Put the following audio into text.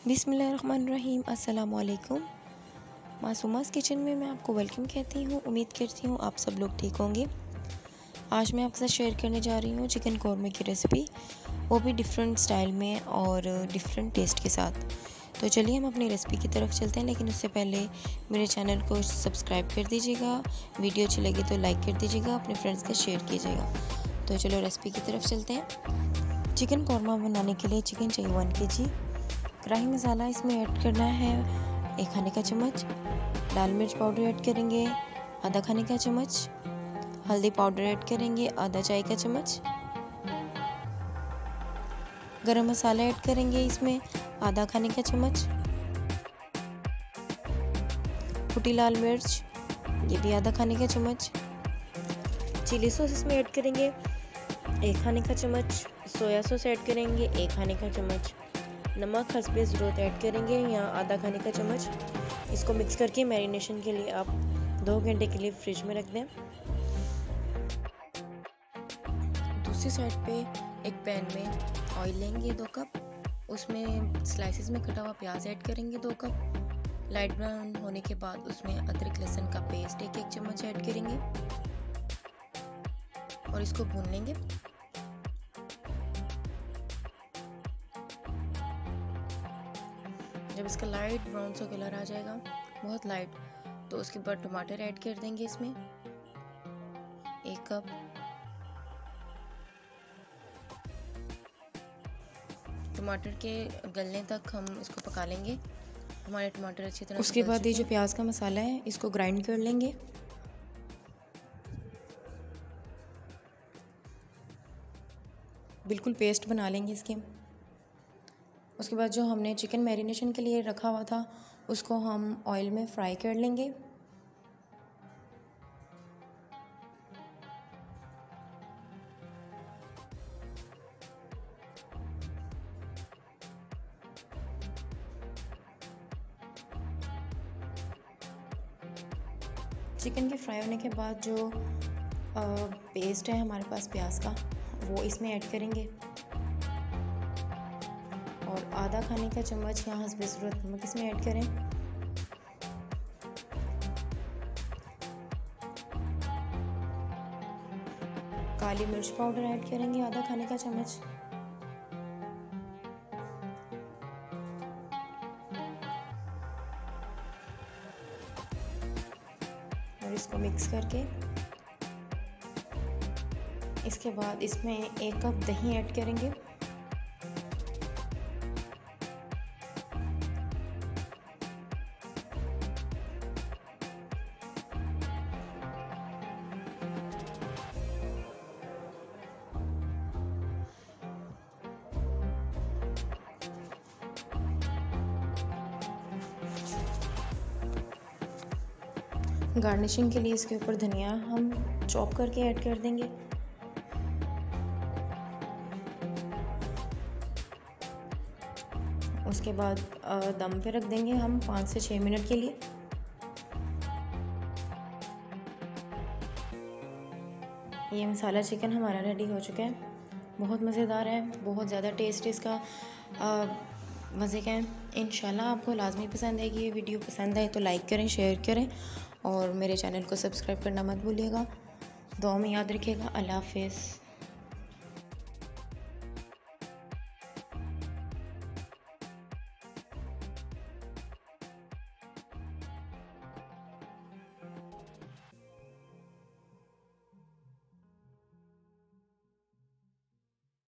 बिस्मिल्लाहिर्रहमानिर्रहीम। अस्सलाम वालेकुम। मासूमास किचन में मैं आपको वेलकम कहती हूँ। उम्मीद करती हूँ आप सब लोग ठीक होंगे। आज मैं आपके साथ शेयर करने जा रही हूँ चिकन कौरमे की रेसिपी, वो भी डिफरेंट स्टाइल में और डिफरेंट टेस्ट के साथ। तो चलिए हम अपनी रेसिपी की तरफ चलते हैं, लेकिन उससे पहले मेरे चैनल को सब्सक्राइब कर दीजिएगा। वीडियो अच्छी लगी तो लाइक कर दीजिएगा, अपने फ्रेंड्स का शेयर कीजिएगा। तो चलो रेसिपी की तरफ चलते हैं। चिकन कौरमा बनाने के लिए चिकन चाहिए 1 kg। कढ़ाई मसाला इसमें ऐड करना है 1 खाने का चम्मच। लाल मिर्च पाउडर ऐड करेंगे आधा खाने का चम्मच। हल्दी पाउडर ऐड करेंगे आधा चाय का चम्मच। गरम मसाला ऐड करेंगे इसमें आधा खाने का चम्मच। कुटी लाल मिर्च ये भी आधा खाने का चम्मच। चिली सॉस इसमें ऐड करेंगे 1 खाने का चम्मच। सोया सॉस ऐड करेंगे 1 खाने का चम्मच। नमक हस्बे ज़रूरत ऐड करेंगे यहाँ आधा खाने का चम्मच। इसको मिक्स करके मैरिनेशन के लिए आप 2 घंटे के लिए फ्रिज में रख दें। दूसरी साइड पे एक पैन में ऑयल लेंगे 2 कप। उसमें स्लाइसेस में कटा हुआ प्याज ऐड करेंगे 2 कप। लाइट ब्राउन होने के बाद उसमें अदरक लहसुन का पेस्ट 1 चम्मच ऐड करेंगे और इसको भून लेंगे। जब इसका लाइट ब्राउन सा कलर आ जाएगा, बहुत लाइट, तो उसके बाद टमाटर ऐड कर देंगे इसमें 1 कप। टमाटर के गलने तक हम इसको पका लेंगे। हमारे टमाटर अच्छी तरह उसके बाद ये जो प्याज का मसाला है इसको ग्राइंड कर लेंगे। बिल्कुल पेस्ट बना लेंगे इसके। उसके बाद जो हमने चिकन मैरिनेशन के लिए रखा हुआ था उसको हम ऑयल में फ्राई कर लेंगे। चिकन के फ्राई होने के बाद जो पेस्ट है हमारे पास प्याज का, वो इसमें ऐड करेंगे और आधा खाने का चम्मच यहाँ हस्बे ज़रूरत नमक इसमें ऐड करें। काली मिर्च पाउडर ऐड करेंगे आधा खाने का चम्मच। और इसको मिक्स करके इसके बाद इसमें 1 कप दही ऐड करेंगे। गार्निशिंग के लिए इसके ऊपर धनिया हम चॉप करके ऐड कर देंगे। उसके बाद दम पे रख देंगे हम 5 से 6 मिनट के लिए। ये मसाला चिकन हमारा रेडी हो चुका है। बहुत मज़ेदार है, बहुत ज़्यादा टेस्ट इसका मज़े का है। इंशाल्लाह आपको लाजमी पसंद आएगी। ये वीडियो पसंद आए तो लाइक करें, शेयर करें और मेरे चैनल को सब्सक्राइब करना मत भूलिएगा। दुआ में याद रखिएगा। अल्लाह हाफ़िज़।